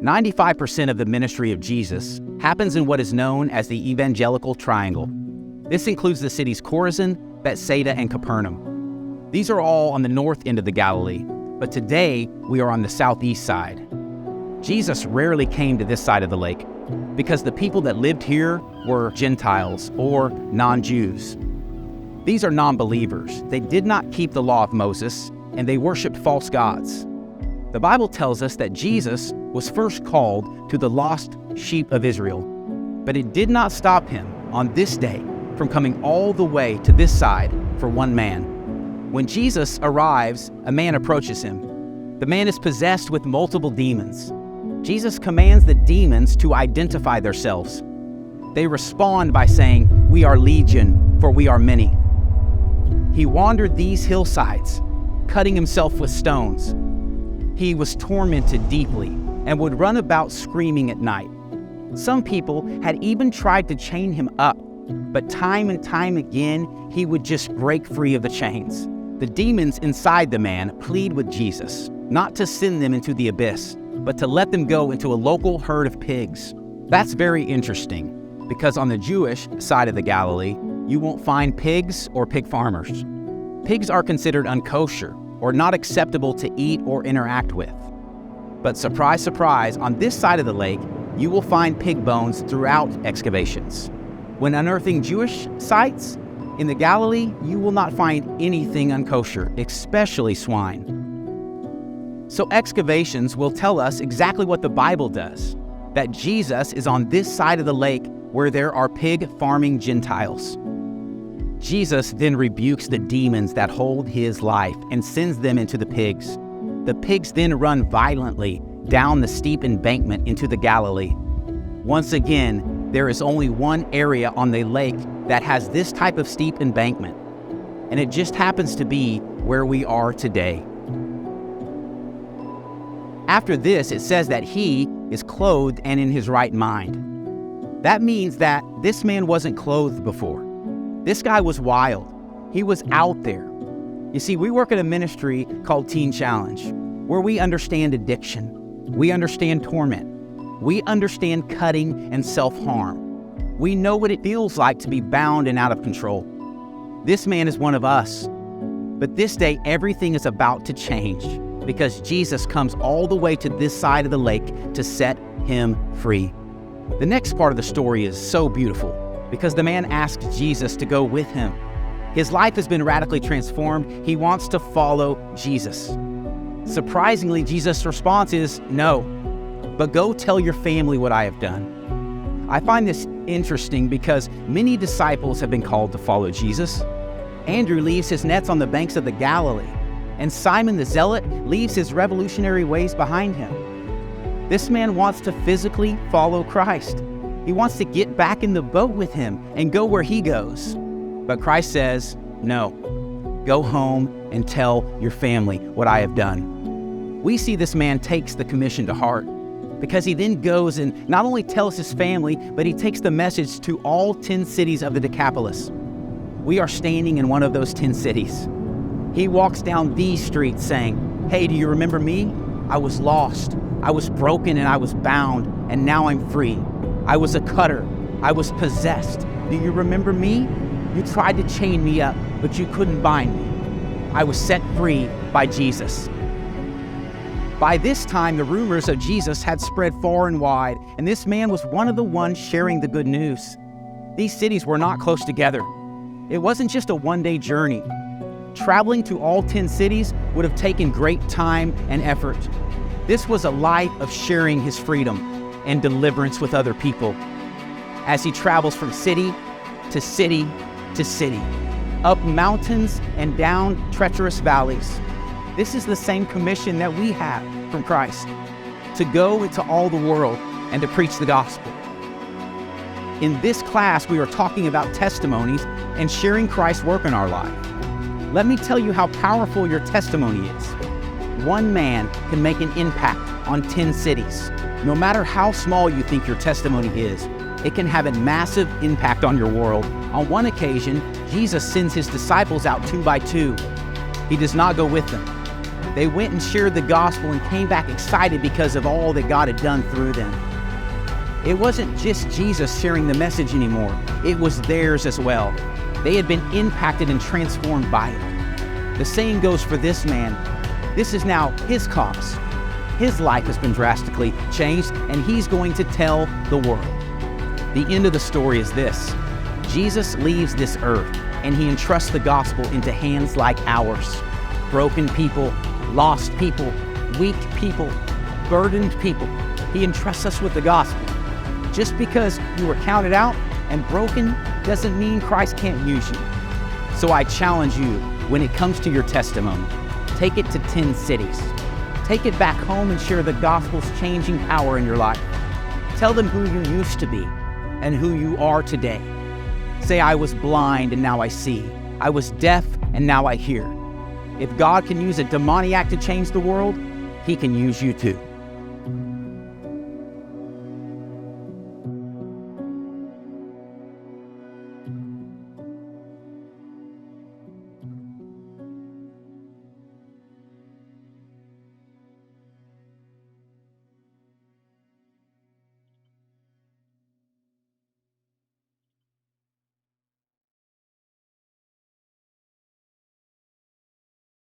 95% of the ministry of Jesus happens in what is known as the Evangelical Triangle. This includes the cities Chorazin, Bethsaida, and Capernaum. These are all on the north end of the Galilee, but today we are on the southeast side. Jesus rarely came to this side of the lake because the people that lived here were Gentiles or non-Jews. These are non-believers. They did not keep the law of Moses, and they worshiped false gods. The Bible tells us that Jesus was first called to the lost sheep of Israel, but it did not stop him on this day from coming all the way to this side for one man. When Jesus arrives, a man approaches him. The man is possessed with multiple demons. Jesus commands the demons to identify themselves. They respond by saying, "We are legion, for we are many." He wandered these hillsides, cutting himself with stones. He was tormented deeply and would run about screaming at night. Some people had even tried to chain him up, but time and time again, he would just break free of the chains. The demons inside the man plead with Jesus, not to send them into the abyss, but to let them go into a local herd of pigs. That's very interesting, because on the Jewish side of the Galilee, you won't find pigs or pig farmers. Pigs are considered unkosher or not acceptable to eat or interact with. But surprise, surprise, on this side of the lake, you will find pig bones throughout excavations. When unearthing Jewish sites in the Galilee, you will not find anything unkosher, especially swine. So excavations will tell us exactly what the Bible does, that Jesus is on this side of the lake where there are pig farming Gentiles. Jesus then rebukes the demons that hold his life and sends them into the pigs. The pigs then run violently down the steep embankment into the Galilee. Once again, there is only one area on the lake that has this type of steep embankment, and it just happens to be where we are today. After this, it says that he is clothed and in his right mind. That means that this man wasn't clothed before. This guy was wild. He was out there. You see, we work at a ministry called Teen Challenge, where we understand addiction. We understand torment. We understand cutting and self-harm. We know what it feels like to be bound and out of control. This man is one of us. But this day, everything is about to change because Jesus comes all the way to this side of the lake to set him free. The next part of the story is so beautiful because the man asked Jesus to go with him. His life has been radically transformed. He wants to follow Jesus. Surprisingly, Jesus' response is, "No, but go tell your family what I have done." I find this interesting because many disciples have been called to follow Jesus. Andrew leaves his nets on the banks of the Galilee, and Simon the Zealot leaves his revolutionary ways behind him. This man wants to physically follow Christ. He wants to get back in the boat with him and go where he goes. But Christ says, "No, go home and tell your family what I have done." We see this man takes the commission to heart because he then goes and not only tells his family, but he takes the message to all 10 cities of the Decapolis. We are standing in one of those 10 cities. He walks down these streets saying, "Hey, do you remember me? I was lost. I was broken and I was bound, and now I'm free. I was a cutter. I was possessed. Do you remember me? You tried to chain me up, but you couldn't bind me. I was set free by Jesus." By this time, the rumors of Jesus had spread far and wide, and this man was one of the ones sharing the good news. These cities were not close together. It wasn't just a one-day journey. Traveling to all 10 cities would have taken great time and effort. This was a life of sharing his freedom and deliverance with other people as he travels from city to city to city, up mountains and down treacherous valleys. This is the same commission that we have from Christ, to go into all the world and to preach the gospel. In this class, we are talking about testimonies and sharing Christ's work in our life. Let me tell you how powerful your testimony is. One man can make an impact on 10 cities. No matter how small you think your testimony is, it can have a massive impact on your world. On one occasion, Jesus sends his disciples out 2 by 2. He does not go with them. They went and shared the gospel and came back excited because of all that God had done through them. It wasn't just Jesus sharing the message anymore. It was theirs as well. They had been impacted and transformed by it. The same goes for this man. This is now his cause. His life has been drastically changed, and he's going to tell the world. The end of the story is this. Jesus leaves this earth, and he entrusts the gospel into hands like ours. Broken people, lost people, weak people, burdened people. He entrusts us with the gospel. Just because you were counted out and broken doesn't mean Christ can't use you. So I challenge you, when it comes to your testimony, take it to 10 cities. Take it back home and share the gospel's changing power in your life. Tell them who you used to be and who you are today. Say, I was blind and now I see. I was deaf and now I hear. If God can use a demoniac to change the world, he can use you too.